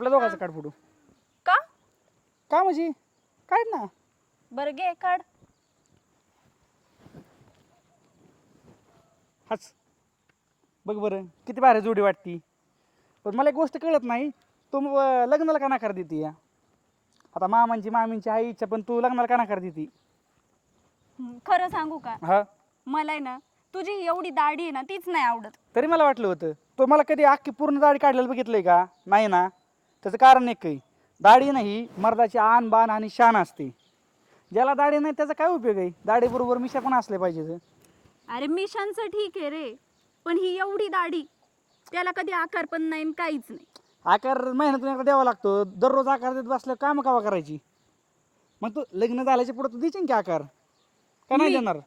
आपल्या दोघांचा काढ फोटो. का का म्हणजे काढ ना. बरं घे काढ. हच बघ बरं किती भारी जोडी वाटती. पण मला एक गोष्ट कळत नाही, तू लग्नाला का नकार देते या? आता मामांची मामींची आई इच्छा, पण तू लग्नाला का नकार देते? खरं सांगू का, हा, मला आहे ना तुझी एवढी दाढी आहे ना तीच नाही आवडत. तरी मला वाटलं होतं. तो मला कधी अख्खी पूर्ण दाढी काढलेलं बघितलंय का? नाही ना. त्याचं कारण एक काही, दाढी नाही मर्दाची आन बाण आणि शान असते. ज्याला दाढी नाही त्याचा काय उपयोग आहे? दाढी बरोबर मिशा पण असले पाहिजे. अरे मिशांचं ठीक आहे रे, पण ही एवढी दाढी, त्याला कधी आकार पण नाही आणि काहीच नाही. आकार मेहनतून एकदा द्यावा लागतो. दररोज आकार देत बसल्यावर काम कावा करायची? मग तू लग्न झाल्याच्या पुढे तू देशील की आकार? का नाही देणार?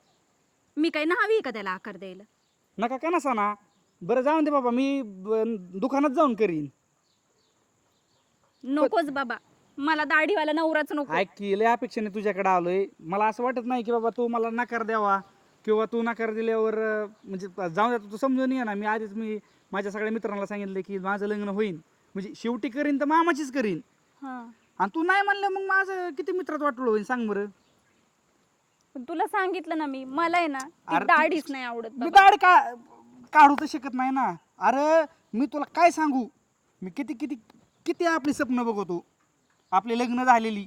मी काही न्हावी आहे का त्याला आकार द्यायला? नका का नसा ना. बरं जाऊन दे बाबा, मी दुकानात जाऊन करीन. नकोच बाबा, मला दाढीवाला नवराच नको. ऐक की, लय अपेक्षेने तुझ्याकडे आलोय. मला असं वाटत नाही की बाबा तू मला नकार द्यावा, किंवा तू नकार दिल्यावर म्हणजे जाऊन दे तू समजून ये ना. मी माझ्या सगळ्या मित्रांना सांगितलं की माझं लग्न होईन, म्हणजे शेवटी करीन तर मामाचीच करीन. हा, आणि तू नाही म्हणलं मग माझं किती मित्रात वाटलं होईल सांग बरं. पण तुला सांगितलं ना मी, मला आहे ना ती अरे दाढीच नाही आवडत मी बाबा. दाढ काढू तर शकत नाही ना. अरे मी तुला काय सांगू, मी किती किती किती आपली स्वप्न बघतो, आपली लग्न झालेली.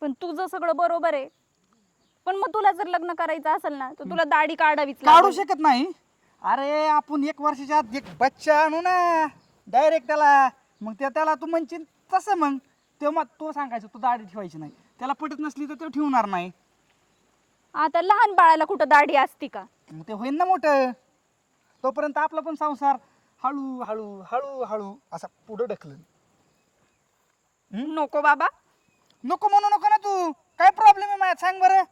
पण तुझं सगळं बरोबर आहे, पण मग तुला जर लग्न करायचं असेल ना तर तुला दाढी काढावीच काढू लागेल. शकत नाही. अरे आपण 1 वर्षाच्या आत एक बच्चा आणू ना डायरेक्ट त्याला. मग त्याला तू म्हणशील तसं, मग तेव्हा तो सांगायचं तू दाढी ठेवायची नाही. त्याला पटत नसली तर तो ठेवणार नाही. आता लहान बाळाला कुठं दाढी असती का? मग ते होईन ना मोठं. तोपर्यंत आपला पण संसार हळू हळू हळू हळू असा पुढे ढकलन. नको बाबा. नको म्हणू नको ना तू. काय प्रॉब्लेम आहे माझ्यात सांग बरं.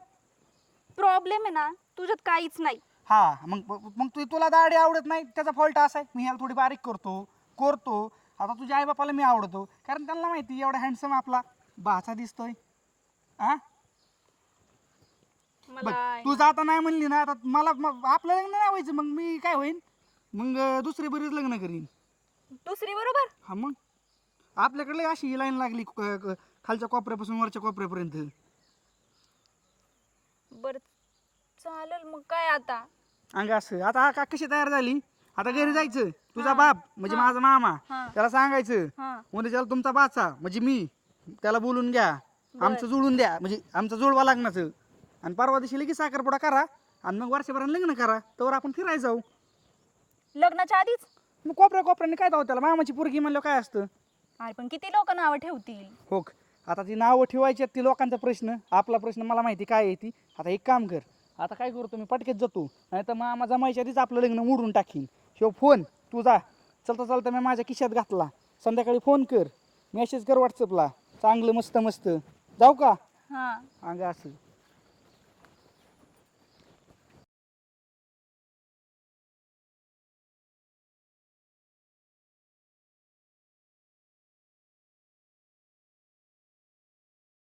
प्रॉब्लेम आहे ना तुझ्यात काहीच नाही. हा, मग मग तुला दाढी आवडत नाही त्याचा फॉल्ट असा आहे. मी ह्याला थोडी बारीक करतो. आता तुझ्या आई बापाला मी आवडतो, कारण त्यांना माहिती एवढा हँडसम आपला भाचा दिसतोय. हा बघ, मला तू जाता नाही म्हणली ना, आता मला आपलं लग्न नाही व्हायचं. मग मी काय होईन, मग दुसरे बरेच लग्न करीन. दुसरी बरोबर. हा, मग आपल्याकडे अशी लाईन लागली खालच्या कोपऱ्यापासून वरच्या कोपऱ्यापर्यंत. बर चालेल मग काय आता. अंग असं आता का कशी तयार झाली. आता घरी जायचं. तुझा बाप म्हणजे माझा मामा, हा. त्याला सांगायचं हा. म्हणजे त्याला तुमचा बाचा म्हणजे मी, त्याला बोलून घ्या, आमचं जुळून द्या, म्हणजे आमचं जुळवा लग्नाचं. आणि परवा दिवशी लगेच साखरपुडा करा आणि मग वर्षभरानं लग्न करा. तर आपण फिरायला जाऊ लग्नाच्या आधीच. मग कोपऱ्याने काय जाऊ त्याला. मामाची पोरगी म्हणलं काय असतं. अरे पण किती लोक नावं ठेवतील. हो, आता ती नावं ठेवायची ती लोकांचा प्रश्न. आपला प्रश्न मला माहिती काय आहे ती. आता एक काम कर, आता काय करतो मी पटकेच जातो, नाही तर मामा जमायच्या आधीच आपलं लग्न मोडून टाकीन. शिव फोन तू जा, चलता मी माझ्या खिशात घातला. संध्याकाळी फोन कर, मेसेज कर व्हॉट्सअपला, चांगलं मस्त मस्त. जाऊ का? हा. अंग असं